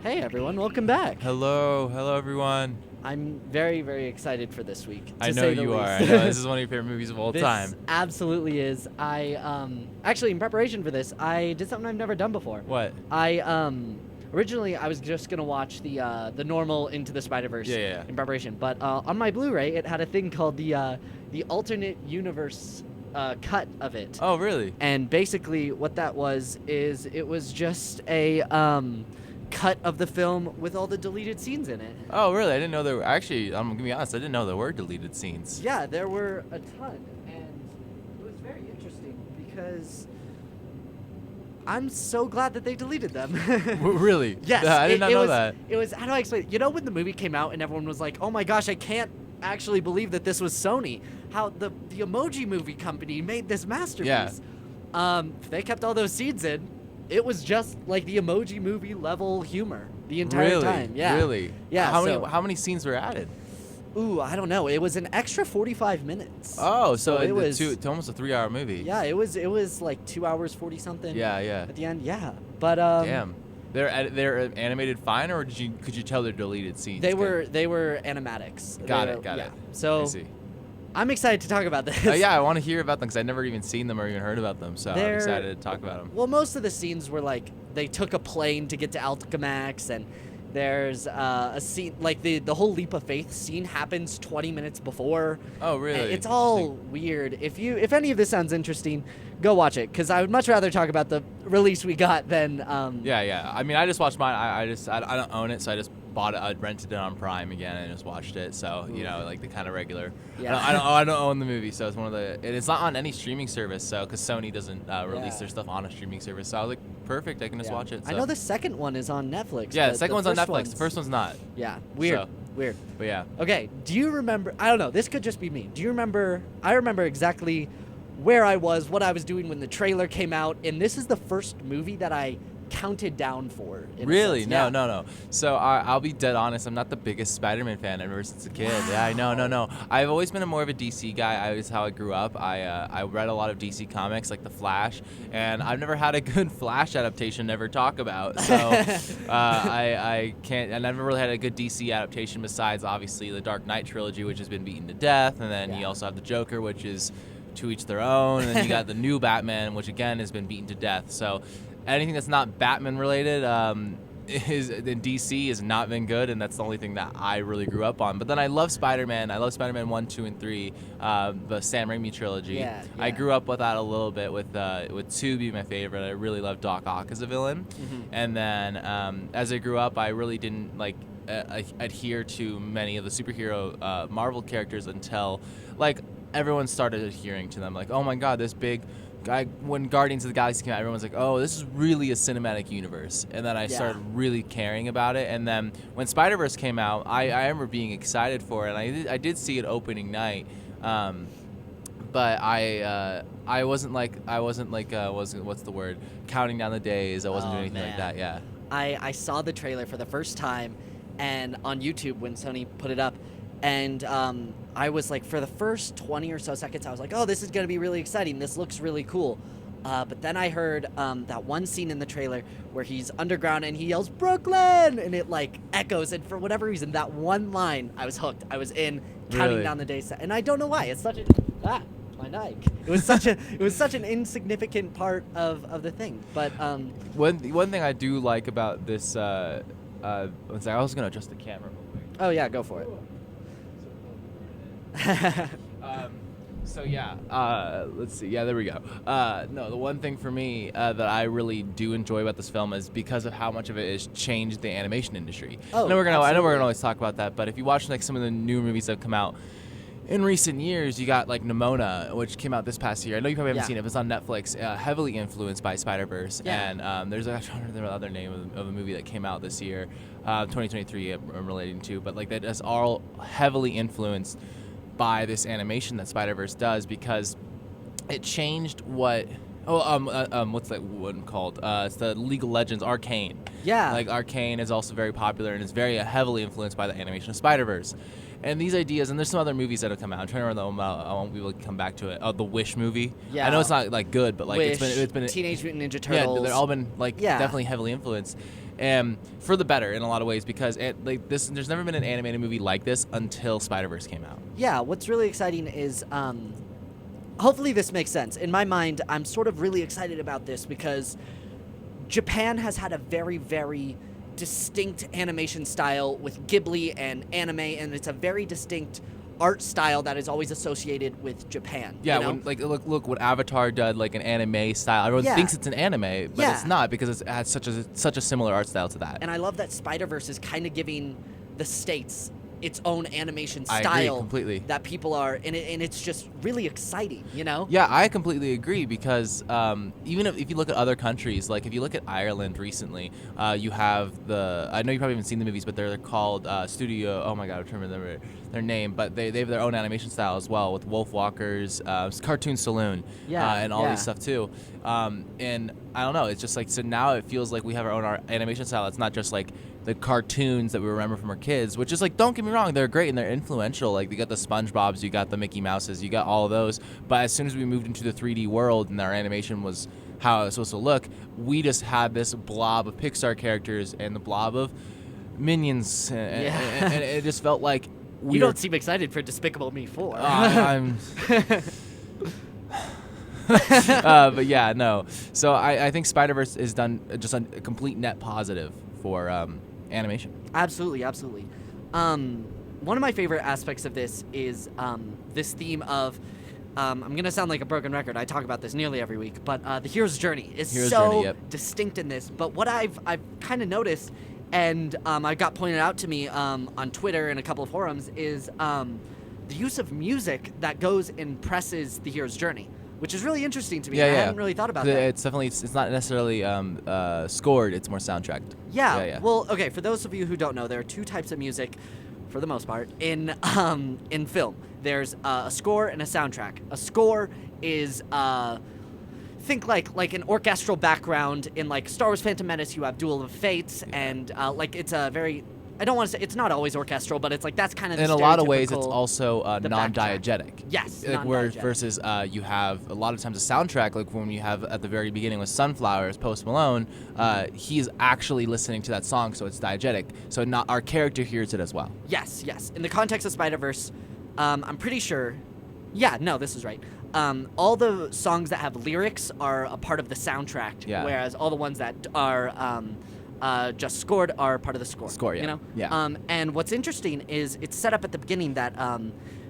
Hey everyone, welcome back. Hello everyone. I'm very, very excited for this week. I know you are. I know this is one of your favorite movies of all time. This absolutely is. Actually in preparation for this, I did something I've never done before. What? Originally I was just gonna watch the normal Into the Spiderverse Yeah. in preparation, but on my Blu-ray it had a thing called the alternate universe cut of it. Oh, really? And basically what that was is it was just a cut of the film with all the deleted scenes in it. Oh, really? I didn't know there were. Actually, I'm gonna be honest. I didn't know there were deleted scenes. Yeah, there were a ton, and it was very interesting because I'm so glad that they deleted them. Really? Yes. I did not know that. It was, how do I explain it? You know when the movie came out and everyone was like, oh my gosh, I can't actually believe that this was Sony. How the Emoji Movie company made this masterpiece. Yeah. They kept all those scenes in. It was just like the Emoji Movie level humor the entire time. Yeah. Really? Yeah. How many scenes were added? Ooh, I don't know. It was an extra 45 minutes. Oh, so it was it's almost a 3-hour movie. Yeah, it was like 2 hours 40 something. Yeah. At the end, yeah. But Damn. They're animated fine, or could you tell they're deleted scenes? they were animatics. Got They it. were- Got yeah. it. So I see. I'm excited to talk about this. Yeah, I want to hear about them because I've never even seen them or even heard about them. So I'm They're- excited to talk about them. Well, most of the scenes were like they took a plane to get to Alchemax, and there's a scene like the whole leap of faith scene happens 20 minutes before. Oh, really? And it's all weird. If any of this sounds interesting, go watch it because I would much rather talk about the release we got than Yeah. I mean, I just watched mine. I don't own it, so I just bought it. I rented it on Prime again and just watched it. So like the kind of regular. Yeah. I don't own the movie, so it's one of the. And it's not on any streaming service, so because Sony doesn't release their stuff on a streaming service. So I was like, perfect. I can just watch it. So. I know the second one is on Netflix. Yeah, but the second one's on first Netflix. The first one's not. Yeah, weird. So. Weird. But yeah. Okay, do you remember? I don't know. This could just be me. Do you remember? I remember exactly where I was, what I was doing when the trailer came out, and this is the first movie that I counted down for. in a Really? sense. No, Yeah. No. So I'll be dead honest. I'm not the biggest Spider-Man fan ever since a kid. Yeah, I know. No. I've always been more of a DC guy. Is how I grew up. I read a lot of DC comics like The Flash, and I've never had a good Flash adaptation to ever talk about. So I can't. And I've never really had a good DC adaptation besides obviously the Dark Knight trilogy, which has been beaten to death, and then you also have the Joker, which is to each their own, and then you got the new Batman, which again has been beaten to death. So anything that's not Batman related is in DC has not been good, and that's the only thing that I really grew up on. But then I love Spider-Man. I love Spider-Man 1, 2, and 3, the Sam Raimi trilogy. Yeah. I grew up with that a little bit with 2 being my favorite. I really loved Doc Ock as a villain. Mm-hmm. And then as I grew up, I really didn't like adhere to many of the superhero Marvel characters until like everyone started adhering to them. Like, oh my God, this big guy. When Guardians of the Galaxy came out, everyone's like, oh, this is really a cinematic universe. And then I started really caring about it. And then when Spiderverse came out, I remember being excited for it. And I did see it opening night. But I wasn't what's the word, counting down the days. I wasn't doing anything like that. Yeah. I saw the trailer for the first time, and on YouTube when Sony put it up, and I was like, for the first 20 or so seconds, I was like, oh, this is going to be really exciting. This looks really cool. But then I heard that one scene in the trailer where he's underground and he yells, Brooklyn! And it like echoes. And for whatever reason, that one line, I was hooked. I was in, counting Really? down the days. And I don't know why. It's such a... my Nike. It was such an insignificant part of the thing. But one thing I do like about this, I was going to adjust the camera real quick. oh yeah, go for it. So yeah, let's see. Yeah, there we go. No, the one thing for me that I really do enjoy about this film is because of how much of it has changed the animation industry. Oh, I know we're gonna absolutely. always talk about that, but if you watch like some of the new movies that have come out in recent years, you got like Nimona, which came out this past year. I know you probably haven't seen it, but it's on Netflix. Heavily influenced by Spiderverse, and there's I don't remember the other name of a movie that came out this year, 2023. I'm relating to, but like that is all heavily influenced by this animation that Spiderverse does because it changed what. What's that one called? It's the League of Legends Arcane. Yeah. Like Arcane is also very popular and is very heavily influenced by the animation of Spider-Verse. And these ideas, and there's some other movies that have come out. I'm trying to remember them. I won't be able to come back to it. The Wish movie. Yeah. I know it's not like good, but like Wish, it's been Teenage Mutant Ninja Turtles. yeah, they've all been like Yeah. definitely heavily influenced. and for the better in a lot of ways, because there's never been an animated movie like this until Spider-Verse came out. Yeah, what's really exciting is, hopefully this makes sense. In my mind, I'm sort of really excited about this because Japan has had a very, very distinct animation style with Ghibli and anime, and it's a very distinct art style that is always associated with Japan. Yeah, you know? when, look what Avatar did, like an anime style. Everyone thinks it's an anime, but it's not, because it has such a similar art style to that. And I love that Spider-Verse is kind of giving the States its own animation style. I agree completely. That people are, and it's just really exciting, you know? Yeah, I completely agree, because even if you look at other countries, like if you look at Ireland recently, you have I know you probably haven't seen the movies, but they're called Studio, oh my god, I'm trying to remember their name, but they have their own animation style as well, with Wolf Walkers, Cartoon Saloon, and all these stuff too. And I don't know, it's just like, so now it feels like we have our own animation style. It's not just like the cartoons that we remember from our kids, which is like, don't get me wrong, they're great and they're influential. Like, you got the SpongeBobs, you got the Mickey Mouses, you got all of those. But as soon as we moved into the 3D world and our animation was how it was supposed to look, we just had this blob of Pixar characters and the blob of Minions, and it just felt like you don't seem excited for Despicable Me 4. I'm. But yeah, no. So I think Spider-Verse is done just a complete net positive for animation. Absolutely, absolutely. One of my favorite aspects of this is this theme of, I'm going to sound like a broken record. I talk about this nearly every week, but the hero's journey is distinct in this. But what I've kind of noticed, and I got pointed out to me on Twitter and a couple of forums, is the use of music that goes and presses the hero's journey, which is really interesting to me. I hadn't really thought about that. It's definitely, it's not necessarily scored, it's more soundtracked. Yeah. Well, okay, for those of you who don't know, there are two types of music, for the most part, in film. There's a score and a soundtrack. A score is think like an orchestral background. In like Star Wars Phantom Menace, you have Duel of Fates, and like it's a very, I don't want to say, it's not always orchestral, but it's like that's kind of the in a lot of ways it's also non-diegetic. Yes, like versus you have a lot of times a soundtrack, like when you have at the very beginning with Sunflowers, Post Malone, he is actually listening to that song, so it's diegetic. So not our character hears it as well. Yes. In the context of Spider-Verse, I'm pretty sure. Yeah, no, this is right. All the songs that have lyrics are a part of the soundtrack, whereas all the ones that are just scored are part of the score. You know? Yeah. And what's interesting is it's set up at the beginning that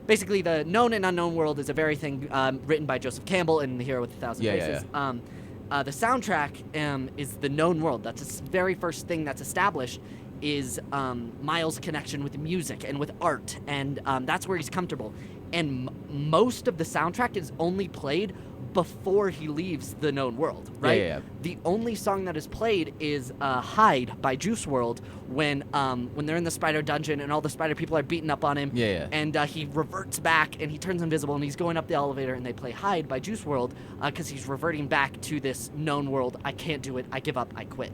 basically the known and unknown world is a very thing written by Joseph Campbell in The Hero with a Thousand Faces. The soundtrack is the known world. That's the very first thing that's established, is Miles' connection with music and with art, and that's where he's comfortable. And most of the soundtrack is only played before he leaves the known world, right? Yeah. The only song that is played is Hide by Juice WRLD when they're in the spider dungeon and all the spider people are beating up on him. And he reverts back and he turns invisible and he's going up the elevator and they play Hide by Juice WRLD because he's reverting back to this known world. I can't do it. I give up. I quit.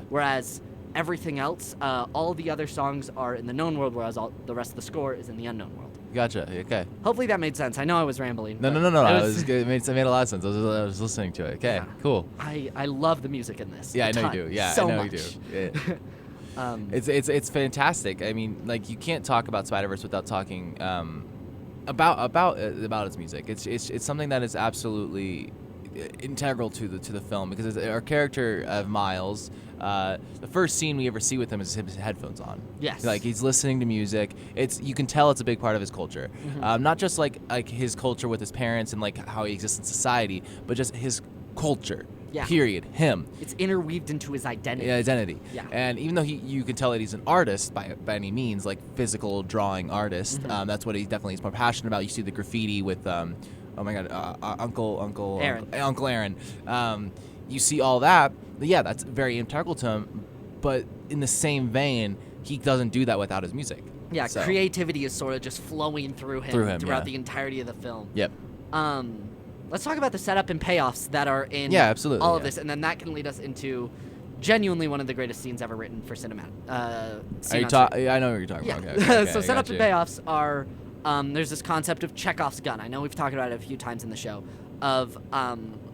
Whereas everything else, all the other songs are in the known world, whereas all the rest of the score is in the unknown world. Gotcha. Okay. Hopefully that made sense. I know I was rambling. No. It made a lot of sense. I was listening to it. Okay. Cool. I love the music in this. Yeah, I know you do. Yeah, so I know much. you do. Yeah. It's fantastic. I mean, like, you can't talk about Spider-Verse without talking about its music. It's something that is absolutely integral to the film, because our character of Miles, the first scene we ever see with him is his headphones on. Yes. Like, he's listening to music. You can tell it's a big part of his culture. Not just like his culture with his parents and like how he exists in society, but just his culture. Period. Him. It's interweaved into his identity. Yeah. And even though you can tell that he's an artist by any means, like physical drawing artist, that's what he definitely is more passionate about. You see the graffiti with oh my God, Uncle Aaron. You see all that. But yeah, that's very integral to him. But in the same vein, he doesn't do that without his music. Yeah, so creativity is sort of just flowing through him throughout the entirety of the film. Yep. Let's talk about the setup and payoffs that are in all of this, and then that can lead us into genuinely one of the greatest scenes ever written for cinema. I know what you're talking about. Okay, so setup and payoffs are, there's this concept of Chekhov's gun. I know we've talked about it a few times in the show, of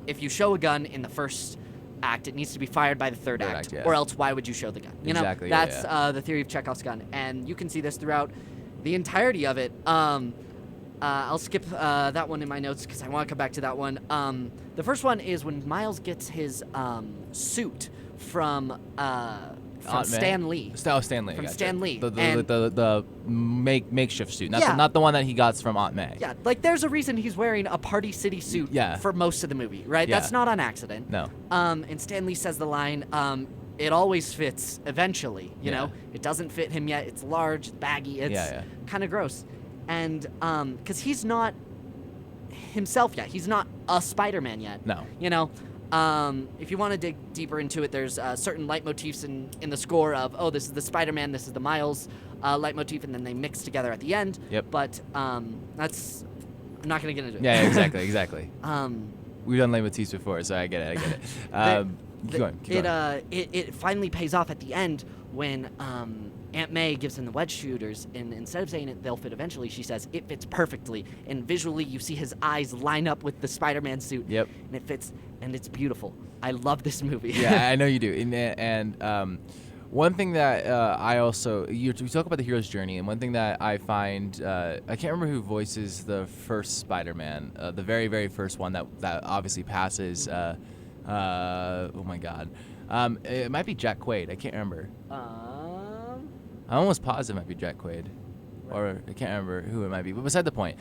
if you show a gun in the first act. It needs to be fired by the third act, yeah. or else why would you show the gun? You Exactly, know, yeah, that's yeah. the theory of Chekhov's gun, and you can see this throughout the entirety of it. I'll skip that one in my notes because I want to come back to that one. The first one is when Miles gets his suit from Stan Lee. Stan Lee. From gotcha. Stan Lee. The makeshift suit, Yeah. not the one that he got from Aunt May. Yeah, like there's a reason he's wearing a Party City suit Yeah. for most of the movie, right? Yeah. That's not on accident. No. And Stan Lee says the line, it always fits eventually, you know? It doesn't fit him yet. It's large, it's baggy, it's kind of gross. And because he's not himself yet. He's not a Spider-Man yet. No. You know? If you want to dig deeper into it, there's certain leitmotifs in the score of, oh, this is the Spider-Man, this is the Miles leitmotif, and then they mix together at the end. Yep. But that's... I'm not going to get into it. Yeah, exactly. We've done leitmotifs before, so I get it. Keep going. It finally pays off at the end when Aunt May gives him the wedge shooters, and instead of saying they'll fit eventually, she says it fits perfectly. And visually, you see his eyes line up with the Spider-Man suit. Yep. And it fits, and it's beautiful. I love this movie. Yeah, I know you do. And one thing that I also you talk about the hero's journey, and one thing that I find I can't remember who voices the first Spider-Man, the very very first one that obviously passes. Oh my God, it might be Jack Quaid. I can't remember. I'm almost positive it might be Jack Quaid, or I can't remember who it might be. But beside the point,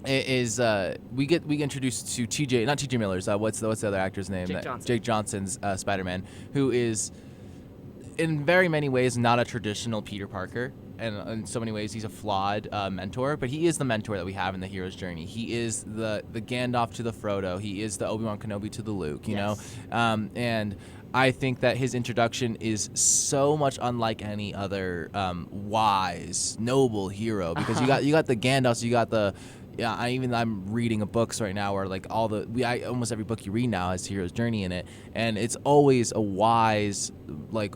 we get introduced to not TJ Miller's. What's the other actor's name? Jake Johnson's Spider-Man, who is in very many ways not a traditional Peter Parker, and in so many ways he's a flawed mentor. But he is the mentor that we have in the hero's journey. He is the Gandalf to the Frodo. He is the Obi-Wan Kenobi to the Luke. You know, and I think that his introduction is so much unlike any other wise, noble hero, because you got the Gandalfs, you got the I'm reading books right now where like almost every book you read now has hero's journey in it, and it's always a wise, like,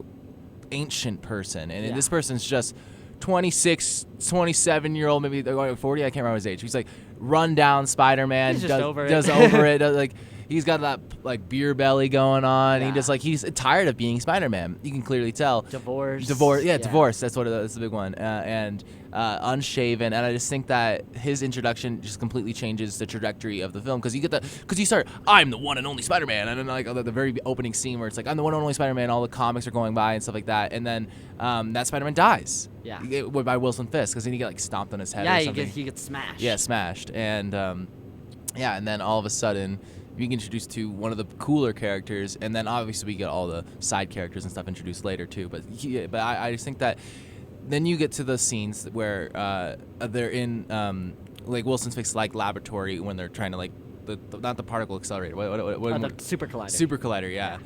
ancient person, and this person's just 26, 27-year-old, maybe they're going 40. I can't remember his age. He's like run down Spider-Man, He's just over it. does over it, like. He's got that like beer belly going on. Yeah. He's tired of being Spider-Man. You can clearly tell. Divorce. Yeah, divorce. That's the big one. And unshaven. And I just think that his introduction just completely changes the trajectory of the film, because you start, I'm the one and only Spider-Man, and then like the very opening scene where it's like, I'm the one and only Spider-Man. All the comics are going by and stuff like that, and then that Spider-Man dies. Yeah. By Wilson Fisk, because then he get like stomped on his head. Yeah, or something. he gets smashed. Yeah, smashed. And and then all of a sudden, we get introduced to one of the cooler characters, and then obviously we get all the side characters and stuff introduced later too. But I just think that then you get to the scenes where they're in like Wilson Fisk's like laboratory when they're trying to like not the particle accelerator. The super collider. Super collider, yeah.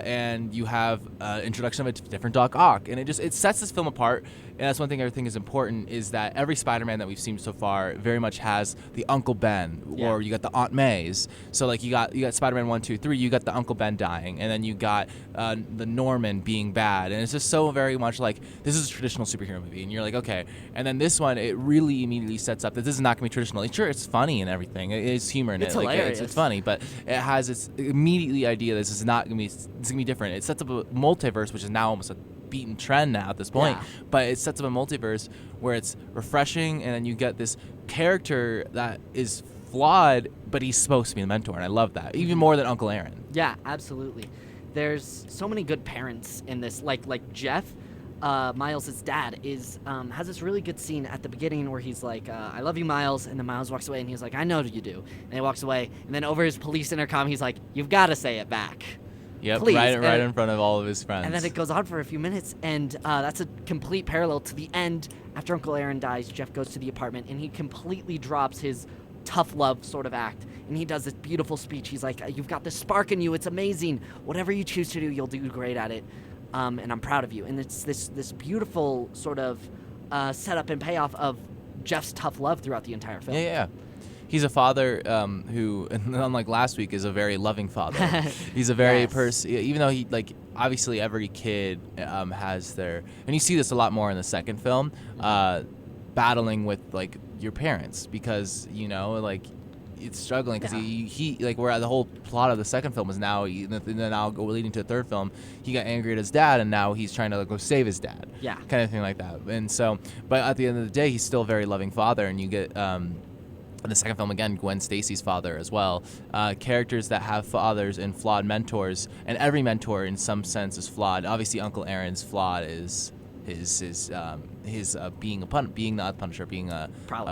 And you have introduction of a different Doc Ock, and it sets this film apart. And that's one thing I think is important, is that every Spider-Man that we've seen so far very much has the Uncle Ben, or you got the Aunt Mays. So like you got Spider-Man 1, 2, 3. You got the Uncle Ben dying, and then you got the Norman being bad, and it's just so very much like this is a traditional superhero movie, and you're like, okay. And then this one, it really immediately sets up that this is not gonna be traditional. Sure, it's funny and everything. It's humor in it. It's hilarious. It's funny, but it has its immediately idea this is not gonna be. It's gonna be different. It sets up a multiverse, which is now almost a beaten trend now at this point. Yeah. But it sets up a multiverse where it's refreshing, and then you get this character that is flawed, but he's supposed to be the mentor, and I love that even more than Uncle Aaron. Yeah, absolutely. There's so many good parents in this. Like Jeff, Miles' dad, has this really good scene at the beginning where he's like, I love you, Miles, and then Miles walks away and he's like, I know you do, and he walks away, and then over his police intercom he's like, you've got to say it back. Yep, Please. right in front of all of his friends. And then it goes on for a few minutes, and that's a complete parallel to the end. After Uncle Aaron dies, Jeff goes to the apartment, and he completely drops his tough love sort of act, and he does this beautiful speech. He's like, you've got this spark in you. It's amazing. Whatever you choose to do, you'll do great at it, and I'm proud of you. And it's this beautiful sort of setup and payoff of Jeff's tough love throughout the entire film. Yeah. He's a father who, unlike last week, is a very loving father. He's a very even though he, like, obviously every kid has their, and you see this a lot more in the second film, battling with, like, your parents, because, you know, like, it's struggling because Yeah. he like where the whole plot of the second film is now leading to the third film, he got angry at his dad and now he's trying to go save his dad. Yeah. Kind of thing like that. And so, but at the end of the day, he's still a very loving father, and you get in the second film again, Gwen Stacy's father as well. Characters that have fathers and flawed mentors, and every mentor in some sense is flawed. Obviously, Uncle Aaron's flawed is his being the Punisher, being a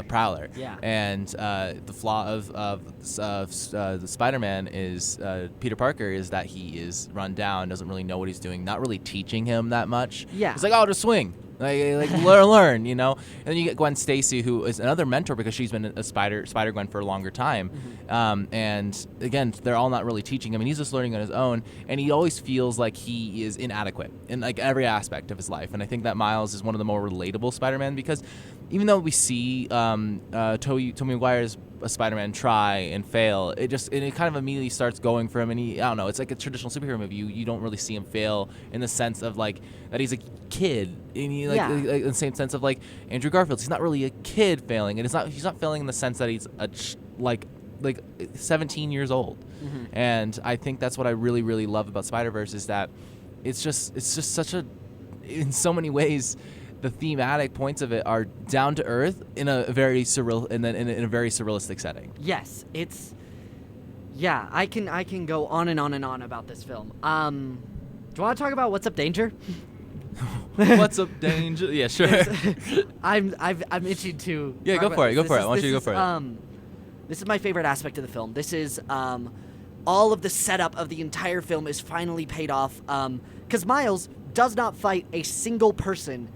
prowler. Yeah. And the flaw of the Spider-Man is Peter Parker is that he is run down, doesn't really know what he's doing, not really teaching him that much. Yeah. It's like, oh, just swing. Like learn, you know. And then you get Gwen Stacy, who is another mentor because she's been a Spider-Gwen for a longer time. And again, they're all not really teaching him, and he's just learning on his own. And he always feels like he is inadequate in like every aspect of his life. And I think that Miles is one of the more relatable Spider-Man because even though we see Tobey Maguire's Spider-Man try and fail, it kind of immediately starts going for him, and I don't know, it's like a traditional superhero movie. You don't really see him fail in the sense of like that he's a kid, and like in the same sense of like Andrew Garfield's. He's not really a kid failing, and he's not failing in the sense that he's like 17 years old. And I think that's what I really, really love about Spider-Verse is that it's just such a, in so many ways, the thematic points of it are down to earth in a very surreal, and then in a very surrealistic setting. Yes, I can go on and on and on about this film. Do you want to talk about What's Up, Danger? What's Up, Danger? Yeah, sure. I'm itching to. Yeah, go for it. Go for it. I want you to go for it. This is my favorite aspect of the film. This is all of the setup of the entire film is finally paid off. Because Miles does not fight a single person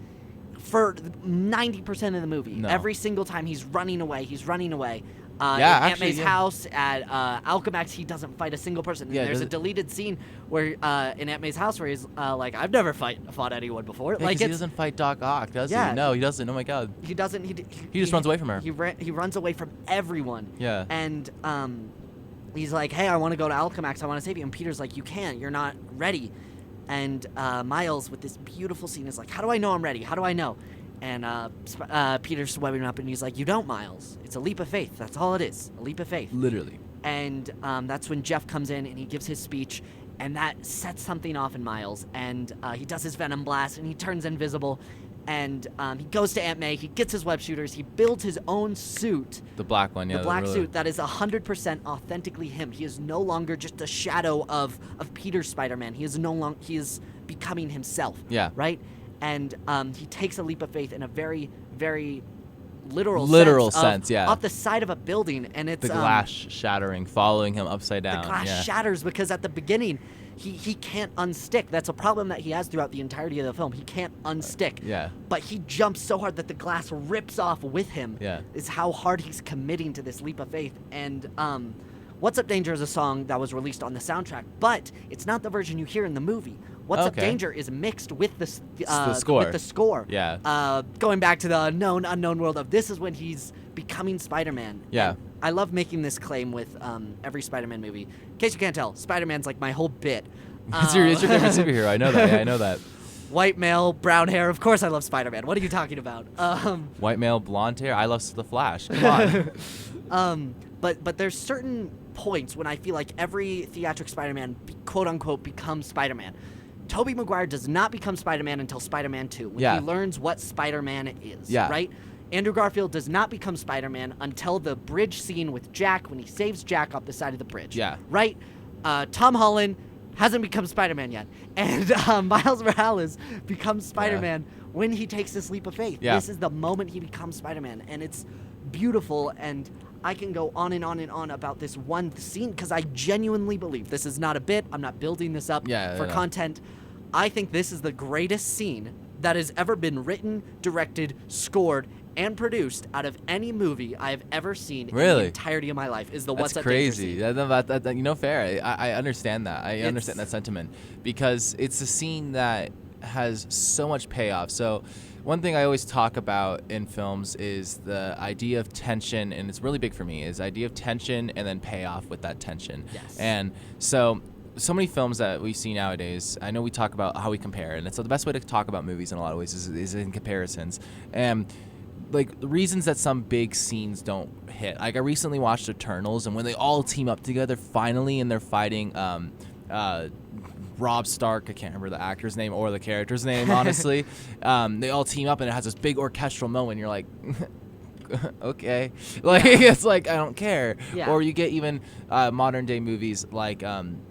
for 90% of the movie. No. Every single time he's running away. At Aunt May's house, at Alchemax, he doesn't fight a single person. Yeah, there's a deleted scene where in Aunt May's house where he's like, I've never fought anyone before. Yeah, like he doesn't fight Doc Ock, does he? No, he doesn't. Oh my God. He doesn't. He just runs away from her. He runs away from everyone. Yeah. And he's like, hey, I want to go to Alchemax. I want to save you. And Peter's like, you can't. You're not ready. And Miles, with this beautiful scene, is like, how do I know I'm ready? How do I know? And Peter's sweating up, and he's like, you don't, Miles. It's a leap of faith. That's all it is. A leap of faith. Literally. And that's when Jeff comes in, and he gives his speech, and that sets something off in Miles. And he does his Venom Blast, and he turns invisible. And he goes to Aunt May. He gets his web shooters. He builds his own suit. The black one, yeah. The black suit that is 100% authentically him. He is no longer just a shadow of Peter's Spider-Man. He is becoming himself. Yeah. Right? And he takes a leap of faith in a very, very literal sense, yeah. Off the side of a building, and it's the glass shattering, following him upside down. The glass shatters because at the beginning he can't unstick. That's a problem that he has throughout the entirety of the film. He can't unstick. Yeah. But he jumps so hard that the glass rips off with him. Yeah. Is how hard he's committing to this leap of faith. And What's Up, Danger is a song that was released on the soundtrack, but it's not the version you hear in the movie. What's Up, Danger is mixed with the score. With the score. Yeah. Going back to the known unknown world of this is when he's becoming Spider-Man. Yeah. And I love making this claim with every Spider-Man movie. In case you can't tell, Spider-Man's like my whole bit. It's your favorite superhero. I know that. Yeah, I know that. White male, brown hair. Of course I love Spider-Man. What are you talking about? White male, blonde hair. I love the Flash. Come on. But there's certain points when I feel like every theatric Spider-Man, quote unquote, becomes Spider-Man. Tobey Maguire does not become Spider-Man until Spider-Man 2, when he learns what Spider-Man is. Yeah. Right? Andrew Garfield does not become Spider-Man until the bridge scene with Jack, when he saves Jack off the side of the bridge. Yeah. Right? Tom Holland hasn't become Spider-Man yet. And Miles Morales becomes Spider-Man when he takes this leap of faith. Yeah. This is the moment he becomes Spider-Man. And it's beautiful, and I can go on and on and on about this one scene because I genuinely believe this is not a bit. I'm not building this up for content. I think this is the greatest scene that has ever been written, directed, scored, and produced out of any movie I have ever seen in the entirety of my life. Is the What's Up, Danger scene. That's crazy. Fair. I understand that. I understand that sentiment because it's a scene that has so much payoff. So one thing I always talk about in films is the idea of tension, and it's really big for me, is idea of tension and then payoff with that tension. Yes. And so many films that we see nowadays, I know we talk about how we compare, and it's the best way to talk about movies in a lot of ways is in comparisons. And like the reasons that some big scenes don't hit. Like I recently watched Eternals, and when they all team up together finally, and they're fighting Rob Stark, I can't remember the actor's name or the character's name, honestly. They all team up, and it has this big orchestral moment. And you're like, okay, like it's like I don't care. Yeah. Or you get even modern day movies like one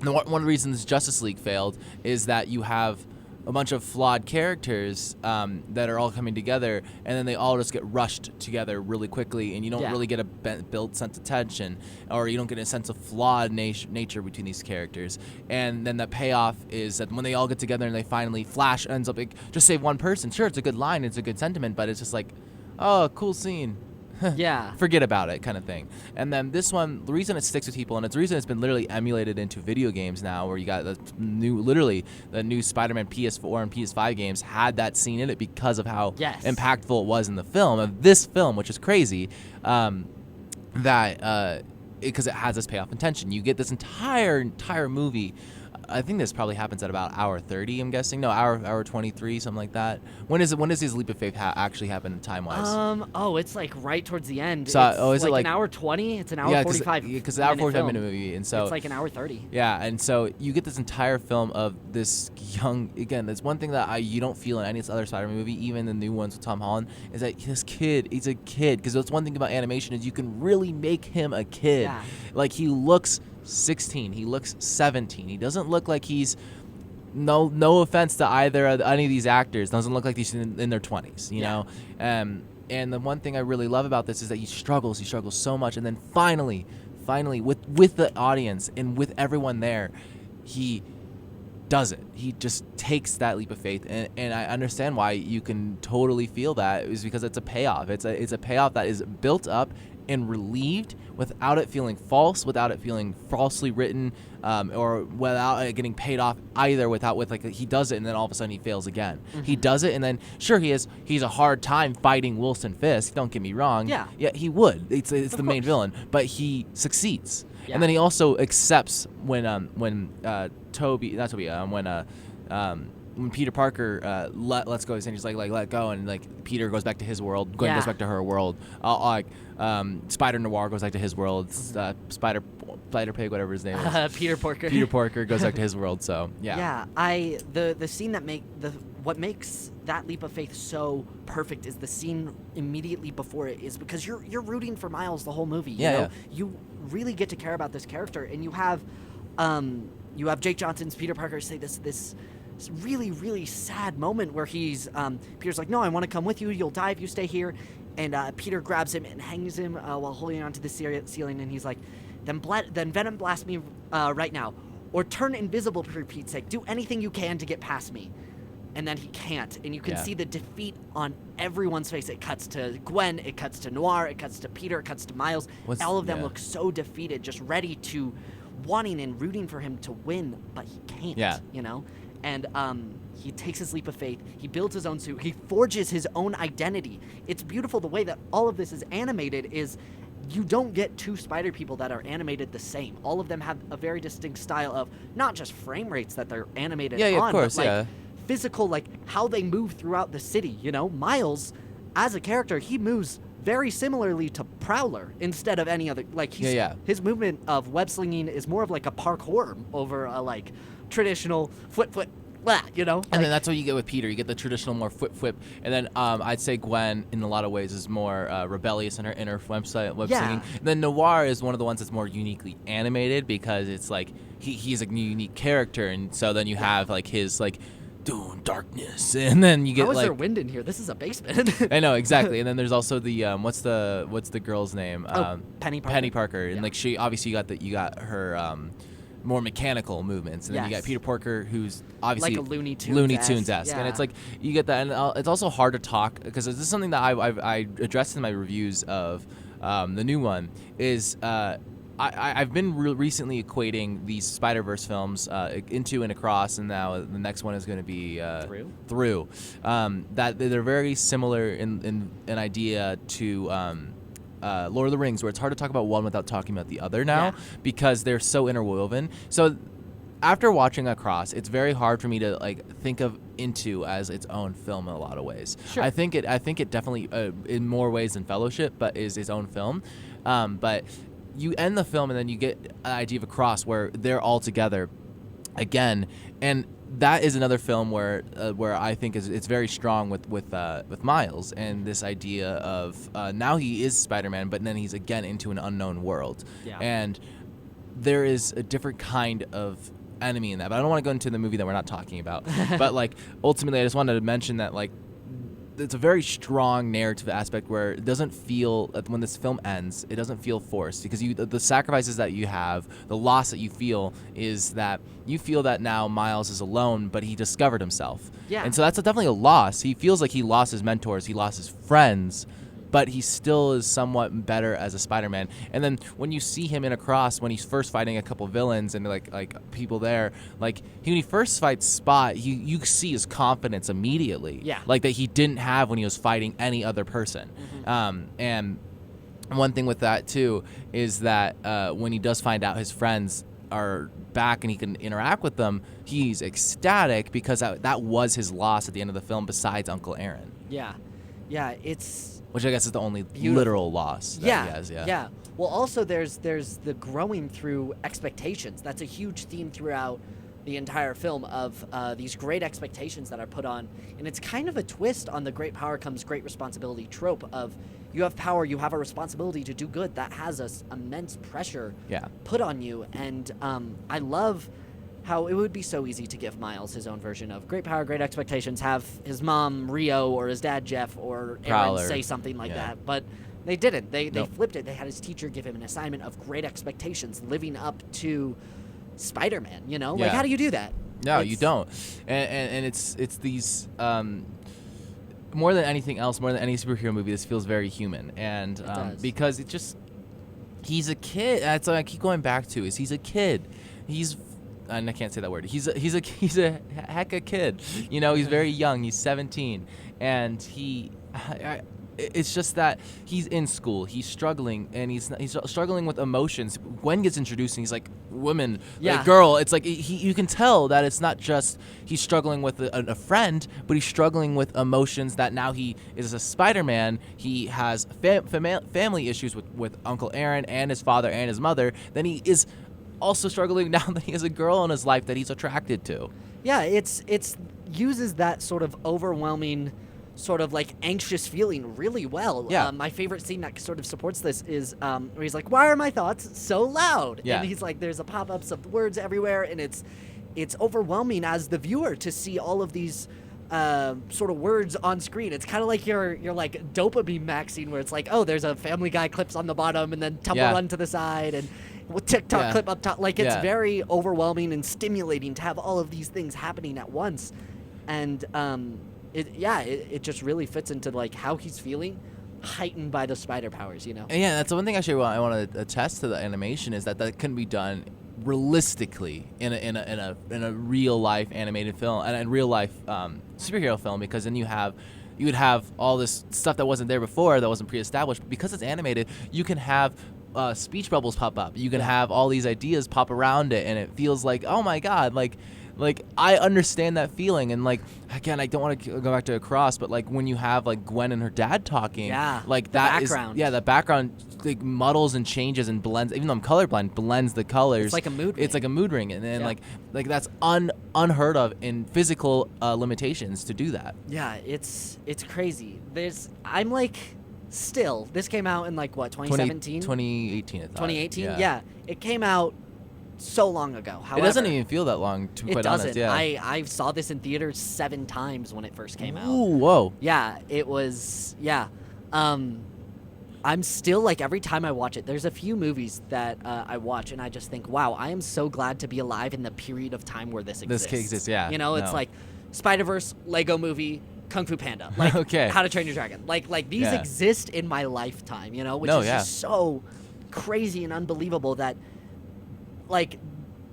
of the reasons Justice League failed is that you have a bunch of flawed characters that are all coming together, and then they all just get rushed together really quickly, and you don't really get a built sense of tension, or you don't get a sense of flawed nature between these characters. And then the payoff is that when they all get together and they finally Flash ends up like, just save one person. Sure, it's a good line, it's a good sentiment, but it's just like, oh, cool scene. Yeah. Forget about it kind of thing. And then this one, the reason it sticks with people, and it's the reason it's been literally emulated into video games now, where you got the new Spider-Man PS4 and PS5 games had that scene in it because of how impactful it was in the film, of this film, which is crazy, because it has this payoff and tension. You get this entire movie. I think this probably happens at about hour 30, I'm guessing. No, hour 23, something like that. When does his leap of faith actually happen time-wise? It's like right towards the end. So, it's is it like an hour 20? It's an hour 45. Because it's an hour 45 minute movie, and so it's like an hour 30. Yeah, and so you get this entire film of this young. Again, that's one thing that you don't feel in any other Spider-Man movie, even the new ones with Tom Holland, is that this kid, he's a kid. Because that's one thing about animation is you can really make him a kid. Yeah. Like he looks 16, he looks 17. He doesn't look like he's no offense to any of these actors, doesn't look like he's in their 20s, you know. And the one thing I really love about this is that he struggles so much, and then finally with the audience and with everyone there, he does it. He just takes that leap of faith, and I understand why you can totally feel that. Is because it's a payoff. It's a payoff that is built up and relieved without it feeling false, without it feeling falsely written, or without it getting paid off either. He does it and then all of a sudden he fails again. Mm-hmm. He does it and then sure he's a hard time fighting Wilson Fisk. Don't get me wrong. Yeah, he would. It's the main villain, but he succeeds. Yeah. And then he also accepts when Peter Parker lets go of his hand, he's like let go, and like Peter goes back to his world, Gwen goes back to her world, Spider Noir goes back to his world, Spider Pig, whatever his name is, Peter Porker. Peter Porker goes back to his world. So yeah. The scene what makes that leap of faith so perfect is the scene immediately before it, is because you're rooting for Miles the whole movie. You know? You really get to care about this character, and you have Jake Johnson's Peter Parker say this really, really sad moment where Peter's like, no, I want to come with you. You'll die if you stay here. And Peter grabs him and hangs him while holding onto the ceiling. And he's like, then Venom blast me right now. Or turn invisible, for Pete's sake. Do anything you can to get past me. And then he can't. And you can see the defeat on everyone's face. It cuts to Gwen. It cuts to Noir. It cuts to Peter. It cuts to Miles. All of them look so defeated, just ready to, wanting and rooting for him to win, but he can't, you know? And he takes his leap of faith. He builds his own suit. He forges his own identity. It's beautiful the way that all of this is animated. Is you don't get two Spider people that are animated the same. All of them have a very distinct style of not just frame rates that they're animated on, of course, but physical, like how they move throughout the city. You know, Miles, as a character, he moves very similarly to Prowler instead of any other. Like his movement of web slinging is more of like a parkour over a like traditional flip, you know? And then that's what you get with Peter. You get the traditional more flip. And then I'd say Gwen, in a lot of ways, is more rebellious in her inner web slinging. And then Noir is one of the ones that's more uniquely animated because it's like he's a unique character. And so then you have like his like doing darkness, and then you get how is there wind in here? This is a basement. I know, exactly. And then there's also the what's the girl's name? Penny Parker. Penny Parker. And like she obviously you got her more mechanical movements, and then you got Peter Parker, who's obviously like a Looney Tunes-esque. And it's like you get that, and it's also hard to talk because this is something that I addressed in my reviews of the new one. Is I've been recently equating these Spiderverse films into and across, and now the next one is going to be through. That they're very similar in an idea to Lord of the Rings, where it's hard to talk about one without talking about the other now because they're so interwoven. So after watching Across, it's very hard for me to like think of into as its own film in a lot of ways. Sure. I think it definitely in more ways than Fellowship, but is its own film. But you end the film and then you get an idea of a cross where they're all together again, and that is another film where I think it's very strong with Miles and this idea of now he is Spider-Man, but then he's again into an unknown world, and there is a different kind of enemy in that. But I don't want to go into the movie that we're not talking about. But like ultimately, I just wanted to mention that like it's a very strong narrative aspect where it doesn't feel, when this film ends, it doesn't feel forced, because the sacrifices that you have, the loss that you feel is that you feel that now Miles is alone, but he discovered himself. Yeah. And so that's definitely a loss. He feels like he lost his mentors, he lost his friends, but he still is somewhat better as a Spider-Man. And then when you see him in Across, when he's first fighting a couple villains and like people there, like when he first fights Spot, you see his confidence immediately. Yeah. Like that he didn't have when he was fighting any other person. And one thing with that too is that when he does find out his friends are back and he can interact with them, he's ecstatic because that was his loss at the end of the film besides Uncle Aaron. Yeah. Yeah, it's... Which I guess is the only beautiful. Literal loss that he has, yeah. Well, also there's the growing through expectations. That's a huge theme throughout the entire film of these great expectations that are put on. And it's kind of a twist on the great power comes great responsibility trope of you have power, you have a responsibility to do good. That has this immense pressure put on you. And I love how it would be so easy to give Miles his own version of great power, great expectations, have his mom Rio or his dad Jeff or Aaron say something like that, but they didn't. They flipped it. They had his teacher give him an assignment of great expectations, living up to Spider-Man. You know, like how do you do that? No, you don't. And it's these more than anything else, more than any superhero movie, this feels very human, and because it just he's a kid. That's what I keep going back to. Is he's a kid. And I can't say that word. He's a heck of a kid. You know, he's very young. He's 17, and it's just that he's in school. He's struggling, and he's struggling with emotions. Gwen gets introduced, and he's like, "Woman, like, girl." It's like you can tell that it's not just he's struggling with a friend, but he's struggling with emotions that now he is a Spider-Man. He has family issues with Uncle Aaron and his father and his mother. Then he is also struggling now that he has a girl in his life that he's attracted to. Yeah, it's uses that sort of overwhelming, sort of like anxious feeling really well. Yeah. My favorite scene that sort of supports this is where he's like, "Why are my thoughts so loud?" Yeah. And he's like, there's a pop-ups of words everywhere, and it's overwhelming as the viewer to see all of these sort of words on screen. It's kind of like you're like dopamine maxing, where it's like, oh, there's a Family Guy clips on the bottom, and then Temple Run to the side, and TikTok clip up top. Like, it's very overwhelming and stimulating to have all of these things happening at once. And it just really fits into like how he's feeling, heightened by the spider powers, you know. And yeah, that's the one thing actually I want to attest to the animation is that couldn't be done realistically in a real life animated film and a real life superhero film, because then you would have all this stuff that wasn't there before, that wasn't pre-established. But because it's animated, you can have speech bubbles pop up. You can have all these ideas pop around it, and it feels like, oh my god, like I understand that feeling. And like, again, I don't want to go back to Across, but like when you have like Gwen and her dad talking, like that background. The background like muddles and changes and blends. Even though I'm colorblind, blends the colors. It's like a mood ring. It's like a mood ring, and then like that's unheard of in physical limitations to do that. Yeah, it's crazy. I'm like. Still, this came out in like what, 2017? 2018, I thought. 2018? Yeah. It came out so long ago. However, it doesn't even feel that long, to be quite honest. Yeah. I saw this in theaters 7 times when it first came out. Ooh, whoa. Yeah, it was, I'm still like, every time I watch it, there's a few movies that I watch and I just think, wow, I am so glad to be alive in the period of time where this exists. This exists, yeah. You know, it's like Spiderverse, Lego Movie, Kung Fu Panda, like How to Train Your Dragon, like these exist in my lifetime, you know, which is just so crazy and unbelievable that like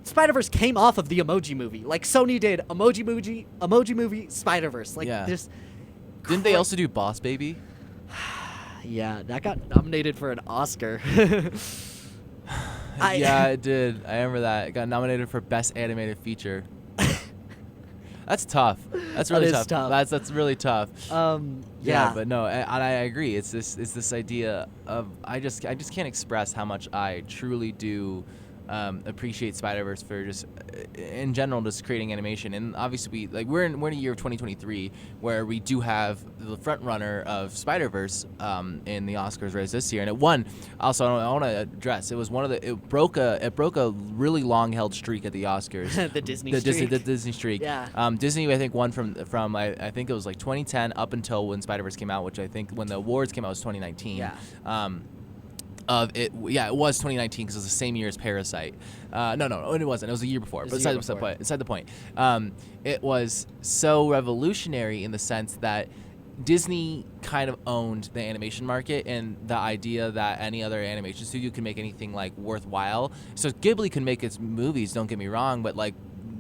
Spider-Verse came off of the Emoji Movie. Like Sony did Emoji Movie, Spider-Verse. Like this. Didn't they also do Boss Baby? Yeah, that got nominated for an Oscar. Yeah, it did. I remember that. It got nominated for Best Animated Feature. That's tough. That's really That is tough. That's really tough. Yeah. But no, and I agree. It's this idea of I just can't express how much I truly do appreciate Spiderverse for just in general just creating animation. And obviously we're in a year of 2023 where we do have the front runner of Spiderverse in the Oscars race this year, and it won. Also, I want to address it broke a really long held streak at the Oscars. the Disney streak. Yeah. Disney I think won from I think it was like 2010 up until when Spider-Verse came out, which I think when the awards came out was 2019. Yeah. It was 2019 because it was the same year as Parasite. No, it wasn't. It was the year before. But beside the point, it was so revolutionary in the sense that Disney kind of owned the animation market and the idea that any other animation studio can make anything like worthwhile. So Ghibli can make its movies. Don't get me wrong, but like.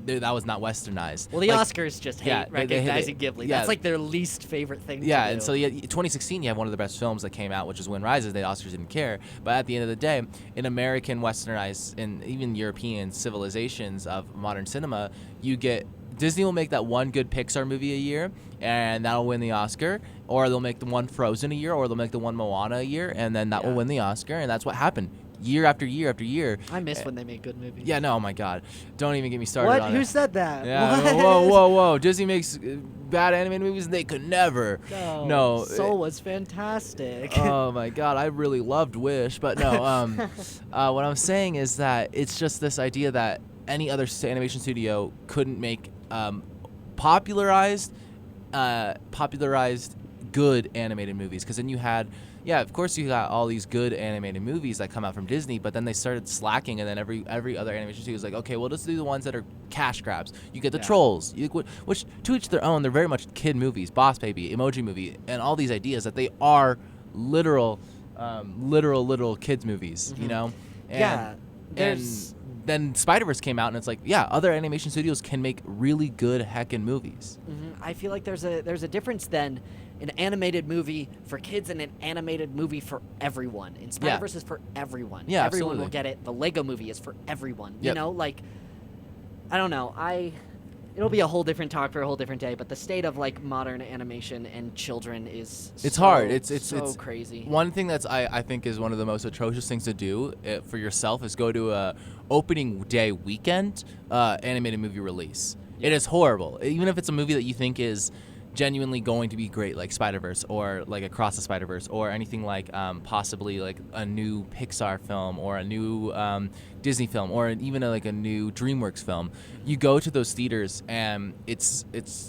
That was not westernized. Well, the Oscars just hate recognizing Ghibli. Yeah. That's like their least favorite thing to do. And so 2016, you have one of the best films that came out, which is Wind Rises. The Oscars didn't care. But at the end of the day, in American westernized and even European civilizations of modern cinema, you get Disney will make that one good Pixar movie a year, and that'll win the Oscar. Or they'll make the one Frozen a year, or they'll make the one Moana a year, and then that will win the Oscar. And that's what happened. Year after year after year. I miss when they make good movies. Yeah, no, oh my God. Don't even get me started on it. Who said that? Yeah, whoa. Disney makes bad animated movies and they could never. No. Soul was fantastic. Oh my God, I really loved Wish. But no, what I'm saying is that it's just this idea that any other animation studio couldn't make popularized good animated movies. Because then you had... Yeah, of course you got all these good animated movies that come out from Disney, but then they started slacking, and then every other animation studio was like, okay, well, let's do the ones that are cash grabs. You get the Trolls, which to each their own, they're very much kid movies, Boss Baby, Emoji Movie, and all these ideas that they are literal kids movies, you know? And, then Spider-Verse came out, and it's like, yeah, other animation studios can make really good heckin' movies. Mm-hmm. I feel like there's a difference then. An animated movie for kids and an animated movie for everyone. And Spider-Verse is for everyone. Yeah, everyone absolutely. will get it. The Lego movie is for everyone. Yep. You know, like, I don't know. It'll be a whole different talk for a whole different day, but the state of like modern animation and children is hard. It's crazy. One thing that's I think is one of the most atrocious things to do for yourself is go to a opening day weekend animated movie release. It is horrible. Even if it's a movie that you think is genuinely going to be great, like Spider-Verse or like Across the Spider-Verse or anything like possibly like a new Pixar film or a new Disney film or even like a new DreamWorks film. You go to those theaters and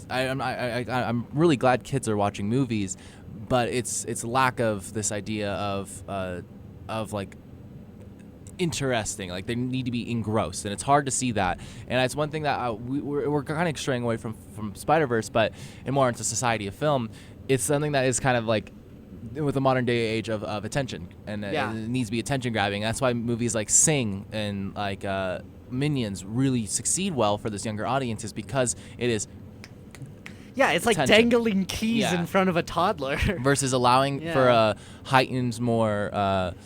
I'm really glad kids are watching movies, but it's lack of this idea of like interesting, like they need to be engrossed, and it's hard to see that. And it's one thing that we're kind of straying away from Spider-Verse, but and more into society of film. It's something that is kind of like with the modern day age of attention, and it needs to be attention grabbing. That's why movies like Sing and like Minions really succeed well for this younger audience, is because it is it's like dangling keys in front of a toddler versus allowing for a heightened, more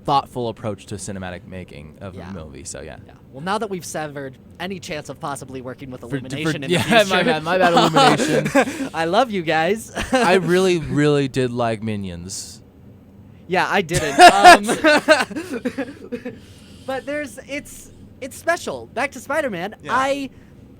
thoughtful approach to cinematic making of a movie. So well, now that we've severed any chance of possibly working with Illumination in the future, my bad Illumination. I love you guys. I really did like Minions. Yeah, I didn't. But it's special. Back to Spider-Man. I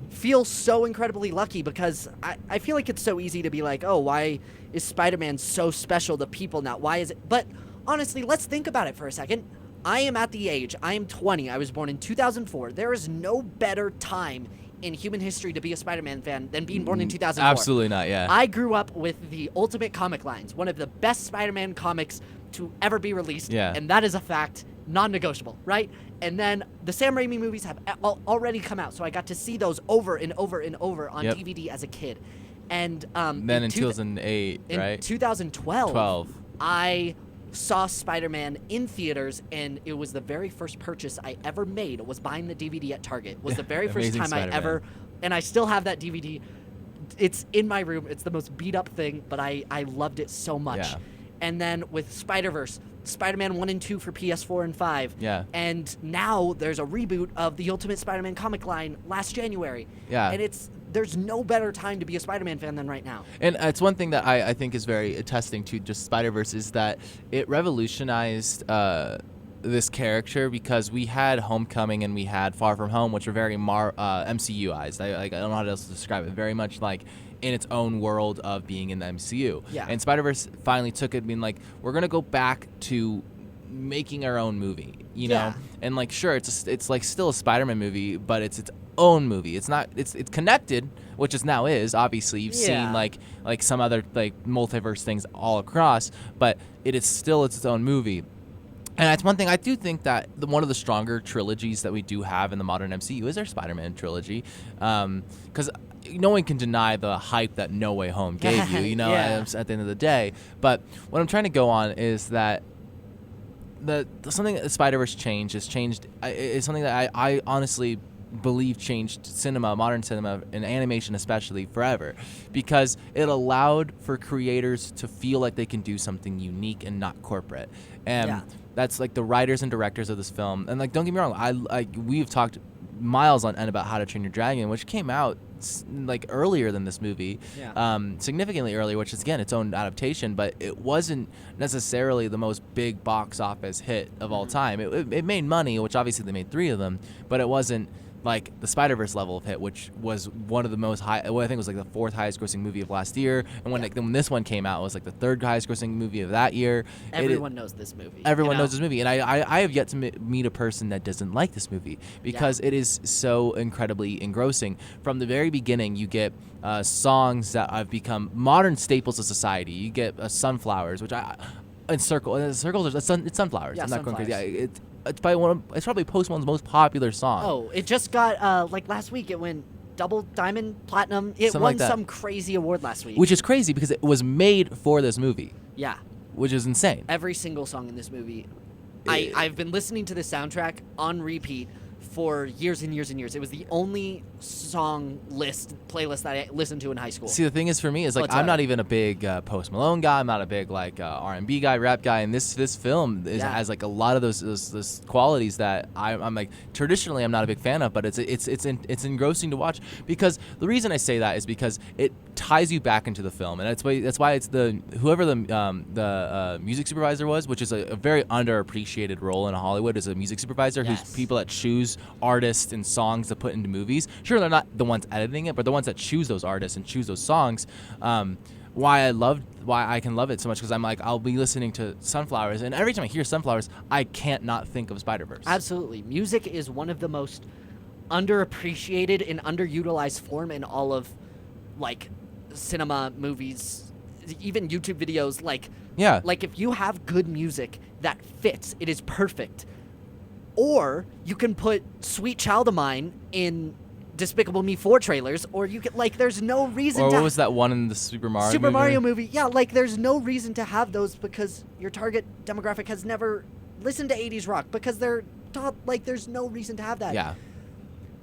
feel so incredibly lucky because I feel like it's so easy to be like, oh, why is Spider-Man so special to people now? Why is it? But honestly, let's think about it for a second. I am at the age, I am 20, I was born in 2004. There is no better time in human history to be a Spider-Man fan than being born in 2004. Absolutely not, yeah. I grew up with the Ultimate Comic lines, one of the best Spider-Man comics to ever be released, and that is a fact, non-negotiable, right? And then the Sam Raimi movies have already come out, so I got to see those over and over and over on DVD as a kid. And then in 2008, right? In 2012, I saw Spider-Man in theaters, and it was the very first purchase I ever made. Was buying the DVD at Target. Was the very first time I ever, and I still have that DVD. It's in my room. It's the most beat up thing, but I loved it so much. Yeah. And then with Spider-Verse, Spider-Man 1 and 2 for PS4 and 5. Yeah. And now there's a reboot of the Ultimate Spider-Man comic line last January. Yeah. And it's there's no better time to be a Spider-Man fan than right now. And it's one thing that I think is very attesting to just Spider-Verse is that it revolutionized this character, because we had Homecoming and we had Far From Home, which were very MCU-ized. I don't know how else to describe it. Very much like in its own world of being in the MCU. Yeah. And Spider-Verse finally took it, being like, we're going to go back to making our own movie, you know? And like, sure, it's like still a Spider-Man movie, but it's its own movie. It's not, it's connected, which is now is, obviously. You've seen like some other like multiverse things all across, but it is still its own movie. And that's one thing I do think that one of the stronger trilogies that we do have in the modern MCU is our Spider-Man trilogy, because no one can deny the hype that No Way Home gave you, you know, at the end of the day. But what I'm trying to go on is that something that Spider-Verse is something that I honestly believe changed cinema, modern cinema, and animation especially, forever, because it allowed for creators to feel like they can do something unique and not corporate. And that's like the writers and directors of this film. And like, don't get me wrong, we've talked miles on end about How to Train Your Dragon, which came out like earlier than this movie, significantly earlier, which is again its own adaptation, but it wasn't necessarily the most big box office hit of all time. It made money, which obviously they made 3 of them, but it wasn't like the Spider-Verse level of hit, which was one of the most high. Well, I think it was like the 4th highest grossing movie of last year, and when this one came out, it was like the 3rd highest grossing movie of that year. Everyone knows this movie. Everyone knows this movie, and I have yet to meet a person that doesn't like this movie, because it is so incredibly engrossing. From the very beginning, you get songs that have become modern staples of society. You get Sunflowers, which it's Sunflowers. Yeah, I'm not going crazy. Sunflowers. It's probably Post Malone's most popular song. Oh, it just got like last week. It went double diamond, platinum. It won some crazy award last week, which is crazy because it was made for this movie. Yeah, which is insane. Every single song in this movie, I've been listening to the soundtrack on repeat for years and years and years. It was the only song playlist that I listened to in high school. See, the thing is for me is like I'm not even a big Post Malone guy. I'm not a big like R&B guy, rap guy, and this film has like a lot of those qualities that I'm like traditionally I'm not a big fan of, but it's engrossing to watch, because the reason I say that is because it ties you back into the film, and that's why it's whoever the music supervisor was, which is a very underappreciated role in Hollywood, is a music supervisor who's people that choose artists and songs to put into movies. Sure, they're not the ones editing it, but the ones that choose those artists and choose those songs. Why I can love it so much, because I'm like, I'll be listening to Sunflowers, and every time I hear Sunflowers, I can't not think of Spider-Verse. Absolutely. Music is one of the most underappreciated and underutilized form in all of like cinema, movies, even YouTube videos. Like if you have good music that fits, it is perfect. Or you can put Sweet Child of Mine in Despicable Me 4 trailers, or you could, like, there's no reason to... Or what was that one in the Super Mario movie? Yeah, like, there's no reason to have those, because your target demographic has never listened to 80s rock, because they're taught, like, there's no reason to have that. Yeah.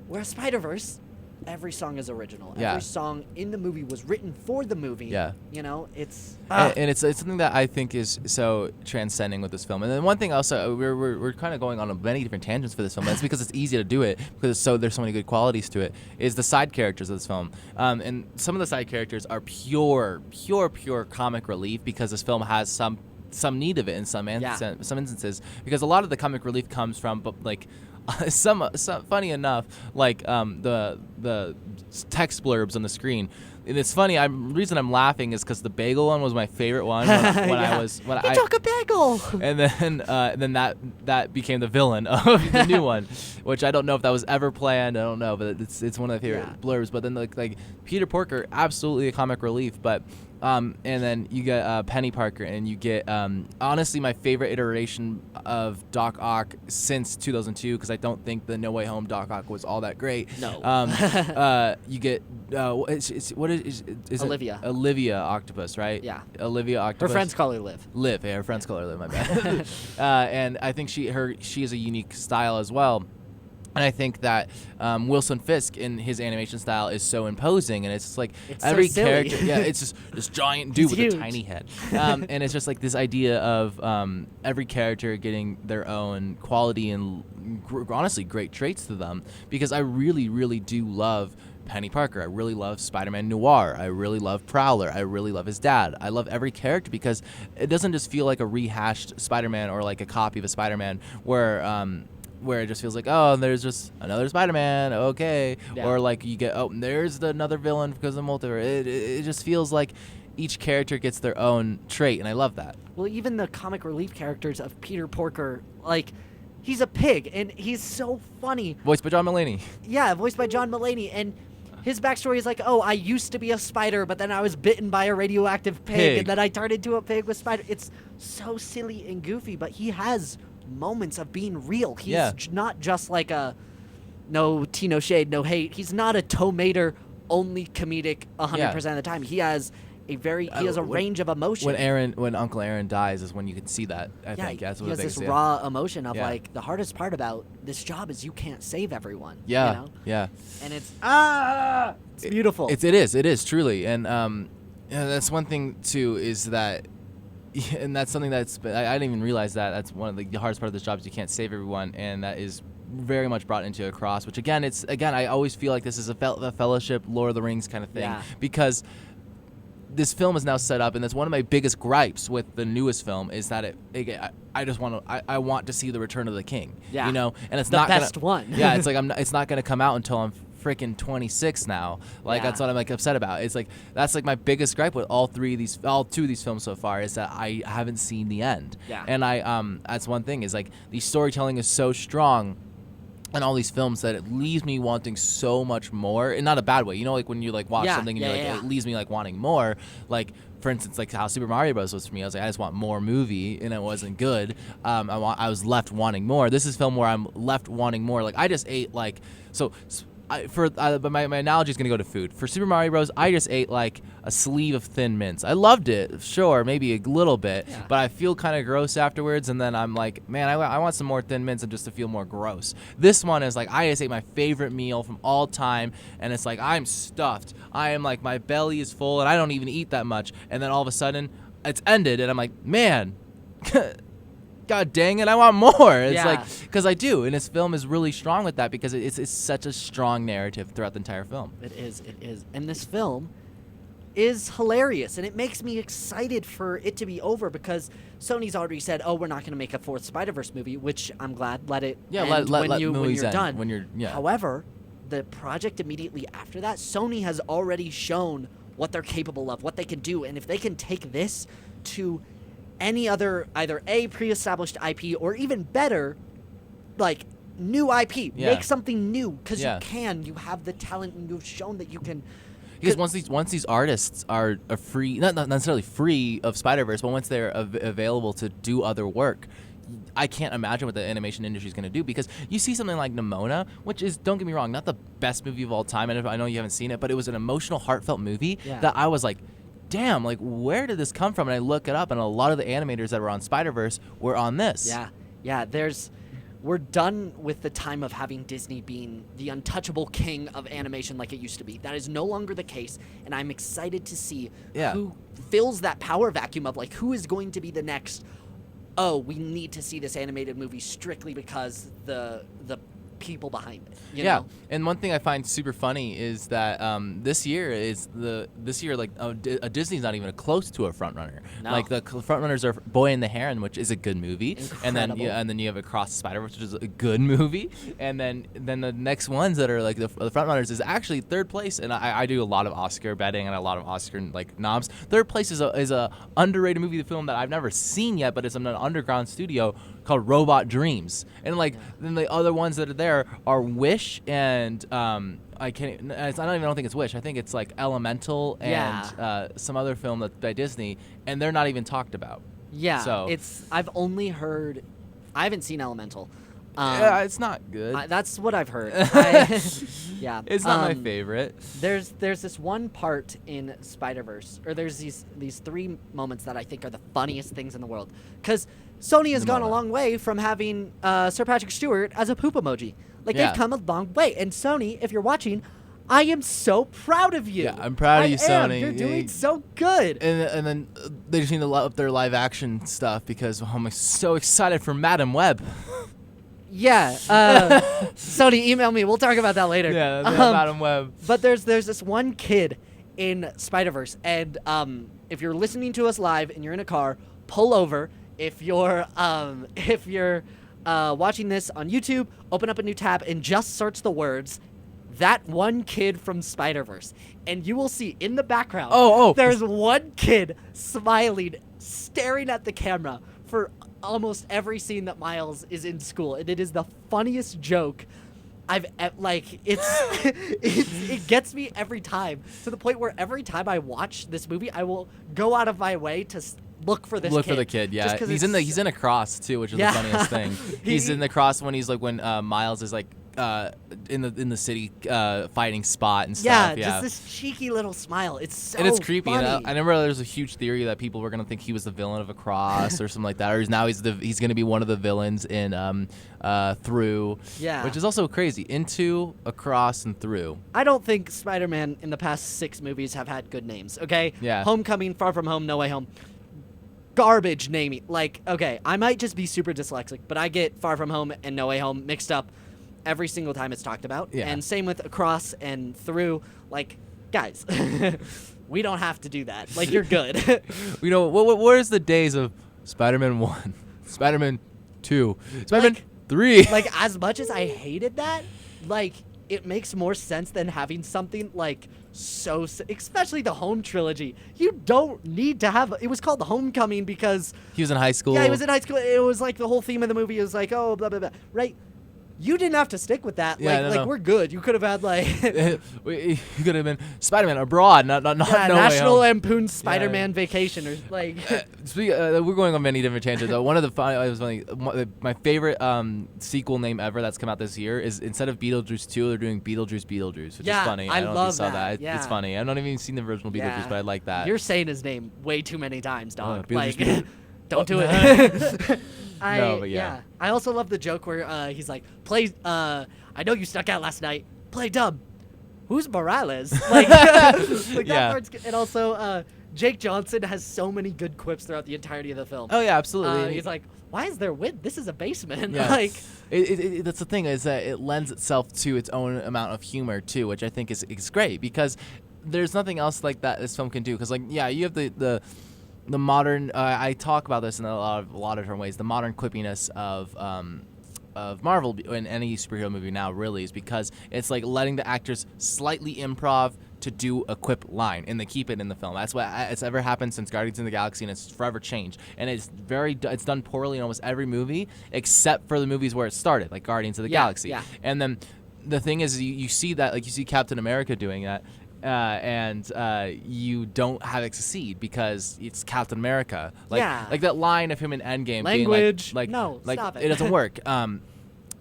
Whereas Spider-Verse, every song is original. Yeah. Every song in the movie was written for the movie. Yeah. You know, it's... And it's something that I think is so transcending with this film. And then one thing also, we're kind of going on many different tangents for this film, and it's because it's easy to do it, because there's so many good qualities to it, is the side characters of this film. And some of the side characters are pure comic relief, because this film has some need of it in some instances, because a lot of the comic relief comes from, but like, some funny enough, like the text blurbs on the screen. And it's funny. The reason I'm laughing is because the bagel one was my favorite one I took a bagel. And then that became the villain of the new one, which I don't know if that was ever planned. I don't know, but it's one of my favorite blurbs. But then like Peter Porker, absolutely a comic relief, but. And then you get Penny Parker, and you get honestly my favorite iteration of Doc Ock since 2002, because I don't think the No Way Home Doc Ock was all that great. No. You get is Olivia. Olivia Octopus, right? Yeah. Olivia Octopus. Her friends call her Liv. Liv, yeah, her friends call her Liv. My bad. And I think she has a unique style as well. And I think that Wilson Fisk in his animation style is so imposing, and it's just like It's every so silly. character, it's just this giant dude He's with huge. a tiny head, and it's just like this idea of every character getting their own quality and honestly great traits to them. Because I really, really do love Penny Parker. I really love Spider-Man Noir. I really love Prowler. I really love his dad. I love every character because it doesn't just feel like a rehashed Spider-Man or like a copy of a Spider-Man where it just feels like, oh, there's just another Spider-Man, okay. Yeah. Or like you get, oh, there's another villain because of multiverse. It just feels like each character gets their own trait, and I love that. Well, even the comic relief characters of Peter Porker, like, he's a pig, and he's so funny. Voiced by John Mulaney. Yeah, voiced by John Mulaney, and his backstory is like, oh, I used to be a spider, but then I was bitten by a radioactive pig, and then I turned into a pig with spider. It's so silly and goofy, but he has moments of being real. He's not just like a no tea, no shade, no hate. He's not a tomater only comedic 100% of the time. He has a range of emotion. When Uncle Aaron dies is when you can see that. I think that's what he has this raw emotion of like the hardest part about this job is you can't save everyone. Yeah, you know? yeah. And it's beautiful. It is truly, and that's one thing too is that. And that's something I didn't even realize that's one of the hardest part of this job is you can't save everyone, and that is very much brought into a cross. Which again, I always feel like this is a Fellowship, Lord of the Rings kind of thing, because this film is now set up, and that's one of my biggest gripes with the newest film is that I want to see the Return of the King. Yeah, you know, and it's the not best gonna, one. Yeah, it's like it's not gonna come out until I'm freaking 26 now. Like that's what I'm like upset about. It's like that's like my biggest gripe with all two of these films so far is that I haven't seen the end. Yeah. And that's one thing is like the storytelling is so strong in all these films that it leaves me wanting so much more, in not a bad way. You know, like when you like watch something and you're like it leaves me like wanting more. Like for instance, like how Super Mario Bros. Was for me. I was like, I just want more movie, and it wasn't good. I was left wanting more. This is a film where I'm left wanting more. Like I just ate like so. But my analogy is going to go to food. For Super Mario Bros., I just ate like a sleeve of Thin Mints. I loved it, sure, maybe a little bit, but I feel kind of gross afterwards, and then I'm like, man, I want some more Thin Mints and just to feel more gross. This one is like, I just ate my favorite meal from all time, and it's like, I'm stuffed. I am like, my belly is full, and I don't even eat that much, and then all of a sudden, it's ended, and I'm like, man, God dang it, I want more. It's like, because I do, and this film is really strong with that because it's such a strong narrative throughout the entire film. It is. And this film is hilarious, and it makes me excited for it to be over because Sony's already said, oh, we're not going to make a fourth Spider-Verse movie, which I'm glad. Let it end when you're done. However, the project immediately after that, Sony has already shown what they're capable of, what they can do, and if they can take this to any other either pre-established IP or even better, like new IP, make something new because you have the talent and you've shown that you can. Because once these artists are free, not necessarily free of Spider-Verse, but once they're available to do other work, I can't imagine what the animation industry is going to do because you see something like Nimona, which is, don't get me wrong, not the best movie of all time. And I know you haven't seen it, but it was an emotional, heartfelt movie that I was like, damn, like where did this come from? And I look it up, and a lot of the animators that were on Spider-Verse were on this. Yeah. We're done with the time of having Disney being the untouchable king of animation like it used to be. That is no longer the case, and I'm excited to see who fills that power vacuum of like who is going to be the next. Oh, we need to see this animated movie strictly because the people behind it. You know? And one thing I find super funny is that this year Disney's not even close to a front runner. No. Like the front runners are Boy and the Heron, which is a good movie, Incredible. and then you have Across the Spider-Verse, which is a good movie, and then the next ones that are like the front runners is actually third place. And I do a lot of Oscar betting and a lot of Oscar like knobs. Third place is a underrated movie, the film that I've never seen yet, but it's an underground studio called Robot Dreams, and then the other ones that are there are Wish and I don't think it's Wish. I think it's like Elemental and some other film by Disney, and they're not even talked about. Yeah, so I've only heard. I haven't seen Elemental. It's not good. That's what I've heard. It's not my favorite. There's this one part in Spider-Verse, or there's these three moments that I think are the funniest things in the world. Because Sony has the gone a moment. long way from having Sir Patrick Stewart as a poop emoji. Like, Yeah. they've come a long way. And Sony, if you're watching, I am so proud of you. Yeah, I'm proud of you, Sony. You're doing so good. And then they just need to up their live action stuff because I'm so excited for Madam Web. Yeah. Sony, email me. We'll talk about that later. Yeah, Madam Web. But there's this one kid in Spiderverse, and if you're listening to us live and you're in a car, pull over. If you're watching this on YouTube, open up a new tab and just search the words "that one kid from Spiderverse," and you will see in the background. There's one kid smiling, staring at the camera for almost every scene that Miles is in school, and it is the funniest joke it gets me every time, to the point where every time I watch this movie, I will go out of my way to look for this kid. Look for the kid, yeah. He's in a cross too, which is the funniest thing. He's in the cross when Miles is like in the city fighting Spot and stuff. Yeah, just this cheeky little smile. It's so and it's creepy. funny. And I remember there was a huge theory that people were gonna think he was the villain of Across or something like that, or he's gonna be one of the villains in Through. Yeah, which is also crazy. Into, Across, and Through. I don't think Spider-Man in the past 6 movies have had good names. Okay. Yeah. Homecoming, Far From Home, No Way Home. Garbage naming. Like, okay, I might just be super dyslexic, but I get Far From Home and No Way Home mixed up every single time it's talked about. Yeah. And same with Across and Through. Like, guys, we don't have to do that. Like, you're good. You know, where's the days of Spider-Man 1, Spider-Man 2, Spider-Man 3? Like, as much as I hated that, like, it makes more sense than having something like especially the Home trilogy. You don't need to have it was called Homecoming because he was in high school. Yeah, he was in high school. It was like the whole theme of the movie is like, oh, blah blah blah, right? You didn't have to stick with that. Yeah, like we're good. You could have had like you could have been Spider-Man abroad, not No National Way Home. Lampoon's Spider-Man Vacation or like. We're going on many different tangents. One of my favorite sequel name ever that's come out this year is, instead of Beetlejuice 2, they're doing Beetlejuice, which is funny. I don't know love if you saw that. It's funny. I've not even seen the original Beetlejuice, but I like that. You're saying his name way too many times, dog. Beetlejuice. Don't do it. Yeah. I also love the joke where he's like, play, I know you snuck out last night. Play dumb. Who's Morales? Like, that part's good. And also, Jake Johnson has so many good quips throughout the entirety of the film. Oh, yeah, absolutely. He's like, why is there wind? This is a basement. Yeah. Like, that's the thing, is that it lends itself to its own amount of humor, too, which I think is great, because there's nothing else like that this film can do. Because, like, yeah, you have the modern, I talk about this in a lot of different ways. The modern quippiness of Marvel in any superhero movie now really is because it's like letting the actors slightly improv to do a quip line, and they keep it in the film. That's what it's ever happened since Guardians of the Galaxy, and it's forever changed. And it's done poorly in almost every movie except for the movies where it started, like Guardians of the Galaxy. Yeah. And then the thing is, you see that, like you see Captain America doing that. And you don't have it succeed because it's Captain America. Like that line of him in Endgame language. being no, stop it. It doesn't work.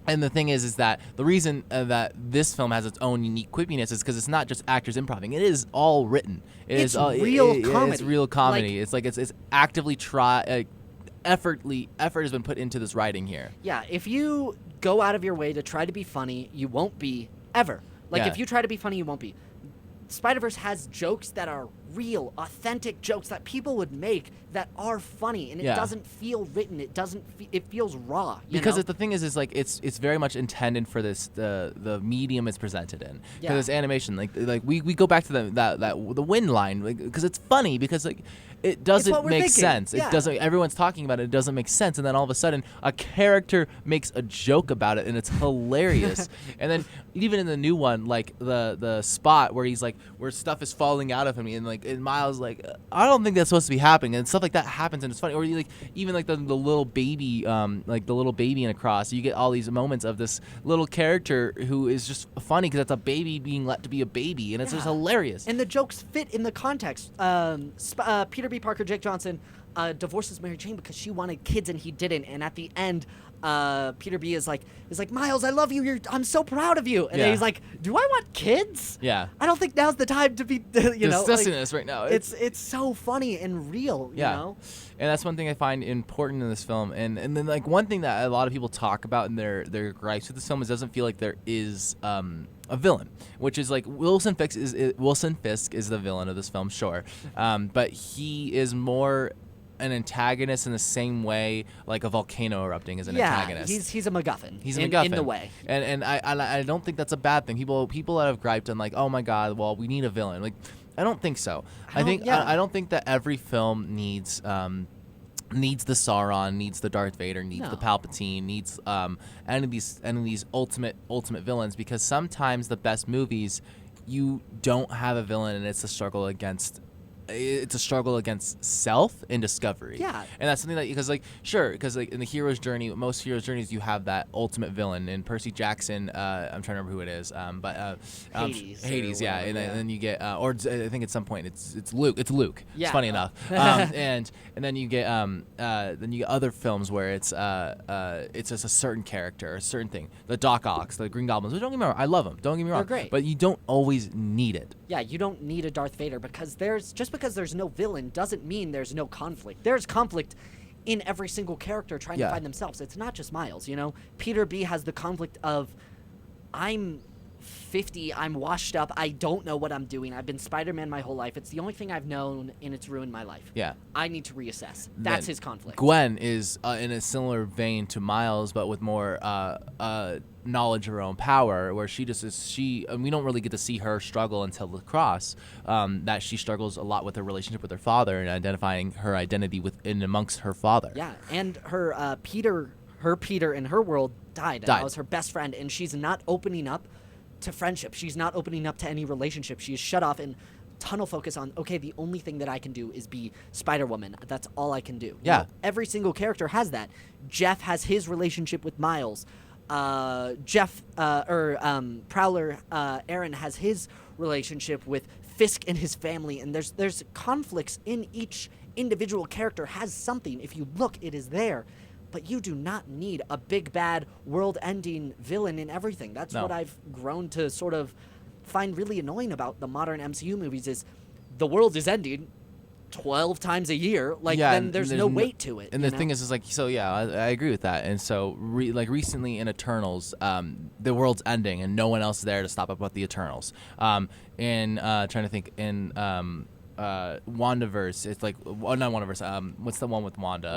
And the thing is that the reason that this film has its own unique quippiness is because it's not just actors improvising. It is all written. It's real comedy. It's real comedy. It's actively effort has been put into this writing here. Yeah, if you go out of your way to try to be funny, you won't be ever. Like, if you try to be funny, you won't be. Spider-Verse has jokes that are real, authentic jokes that people would make that are funny, and it doesn't feel written. It doesn't. It feels raw. Because the thing is like it's very much intended for the medium it's presented in. Because it's animation. Like we go back to the wind line, because it's funny, because like it doesn't make sense. It doesn't. Everyone's talking about it. It doesn't make sense, and then all of a sudden a character makes a joke about it, and it's hilarious. And then even in the new one, like the spot where he's like, where stuff is falling out of him, and Miles like, I don't think that's supposed to be happening, and stuff like that happens, and it's funny. Or even like the little baby, like the little baby in Across, you get all these moments of this little character who is just funny because it's a baby being let to be a baby, and it's just hilarious. And the jokes fit in the context. Peter B. Parker, Jake Johnson, divorces Mary Jane because she wanted kids and he didn't, and at the end, Peter B is like, Miles, I love you. I'm so proud of you. And then Yeah. he's like, do I want kids? Yeah. I don't think now's the time to be, discussing this right now. It's so funny and real, you know? And that's one thing I find important in this film. And then like one thing that a lot of people talk about in their gripes with this film is it doesn't feel like there is a villain, which is like Wilson Fisk is the villain of this film, sure, but he is more an antagonist in the same way like a volcano erupting is an antagonist. He's a MacGuffin. He's a MacGuffin in the way. And I don't think that's a bad thing. People that have griped and like, oh my god, well we need a villain. Like I don't think so. I don't think that every film needs the Sauron, needs the Darth Vader, needs the Palpatine, needs any of these ultimate villains, because sometimes the best movies you don't have a villain and it's a struggle against self and discovery. Yeah. And that's something that, because like in the hero's journey, most hero's journeys, you have that ultimate villain. And Percy Jackson, I'm trying to remember who it is, but Hades, yeah. And then you get, or I think at some point it's Luke. It's Luke. Yeah. It's funny enough. And then you get other films where it's just a certain character, a certain thing. The Doc Ock, the Green Goblins. Which don't get me wrong, I love them. Don't get me wrong. They're great. But you don't always need it. Yeah, you don't need a Darth Vader because there's no villain doesn't mean there's no conflict. There's conflict in every single character trying to find themselves. It's not just Miles, you know? Peter B has the conflict of, I'm 50, I'm washed up, I don't know what I'm doing. I've been Spider-Man my whole life. It's the only thing I've known, and it's ruined my life. Yeah. I need to reassess. That's his conflict. Gwen is in a similar vein to Miles, but with more knowledge of her own power, where she just is we don't really get to see her struggle until the cross, that she struggles a lot with her relationship with her father and identifying her identity within amongst her father. Yeah, and her Peter in her world died. And that was her best friend, and she's not opening up to friendship. She's not opening up to any relationship. She's shut off and tunnel focus on, okay, the only thing that I can do is be Spider-Woman. That's all I can do. Yeah. You know, every single character has that. Jeff has his relationship with Miles. Prowler, Aaron has his relationship with Fisk and his family, and there's conflicts in each individual character has something. If you look, it is there. But you do not need a big bad world-ending villain in everything. That's what I've grown to sort of find really annoying about the modern MCU movies is the world is ending 12 times a year. Like, then there's no weight to it. And the thing is like, so yeah, I agree with that. And so recently in Eternals, the world's ending and no one else is there to stop up with the Eternals. Trying to think in WandaVerse, it's like, well, not WandaVerse, what's the one with Wanda?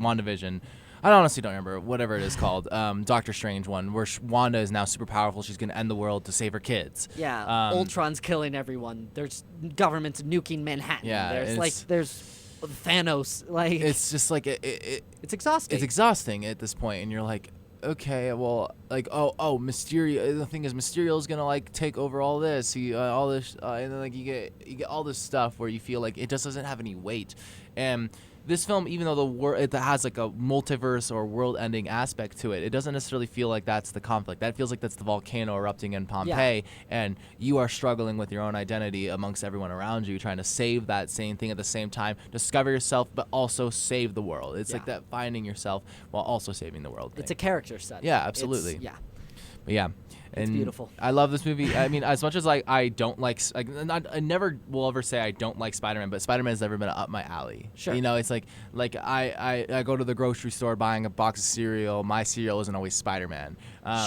WandaVision. I honestly don't remember, whatever it is called. Doctor Strange one, where Wanda is now super powerful. She's going to end the world to save her kids. Yeah, Ultron's killing everyone. There's governments nuking Manhattan. Yeah, there's Thanos. Like, it's just like, it's exhausting. It's exhausting at this point, and you're like, okay, well, like, oh, Mysterio. The thing is, Mysterio's gonna like take over all this. All this, and then like you get all this stuff where you feel like it just doesn't have any weight, and this film, even though it has like a multiverse or world-ending aspect to it, it doesn't necessarily feel like that's the conflict. That feels like that's the volcano erupting in Pompeii, and you are struggling with your own identity amongst everyone around you, trying to save that same thing at the same time, discover yourself, but also save the world. It's like that finding yourself while also saving the world thing. It's a character study. Yeah, absolutely. But yeah. It's beautiful. I love this movie. I mean, as much as I don't like, I never will ever say I don't like Spider-Man, but Spider-Man has never been up my alley. Sure. You know, it's like I go to the grocery store buying a box of cereal. My cereal isn't always Spider-Man.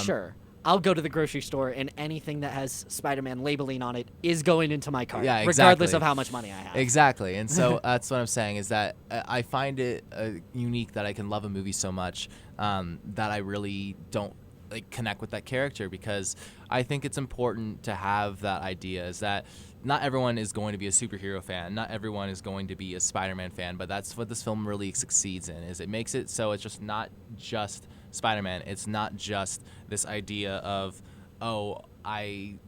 Sure. I'll go to the grocery store and anything that has Spider-Man labeling on it is going into my cart, regardless of how much money I have. Exactly. And so that's what I'm saying is that I find it unique that I can love a movie so much that I really don't like connect with that character, because I think it's important to have that idea is that not everyone is going to be a superhero fan, not everyone is going to be a Spider-Man fan, but that's what this film really succeeds in, is it makes it so it's just not just Spider-Man. It's not just this idea of, oh, I'm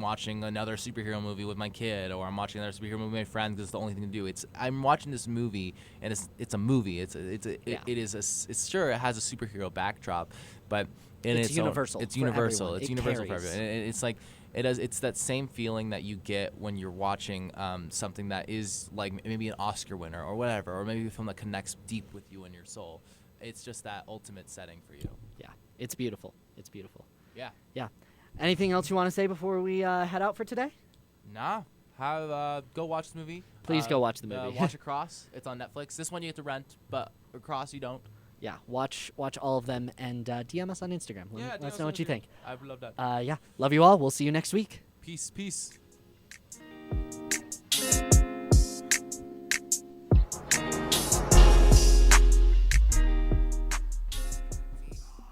watching another superhero movie with my kid, or I'm watching another superhero movie with my friends because it's the only thing to do. I'm watching this movie, and it's a movie. It has a superhero backdrop, but it's universal. It's universal. Everyone. It's universal for everyone. And it's like it's that same feeling that you get when you're watching something that is like maybe an Oscar winner or whatever, or maybe a film that connects deep with you in your soul. it's just that ultimate setting for you. Yeah, it's beautiful. It's beautiful. Yeah. Yeah. Anything else you want to say before we head out for today? Nah. Go watch the movie. Please go watch the movie. Watch Across. It's on Netflix. This one you have to rent, but Across you don't. Yeah, watch all of them and DM us on Instagram. Let us know what you think. I would love that. Yeah, love you all. We'll see you next week. Peace.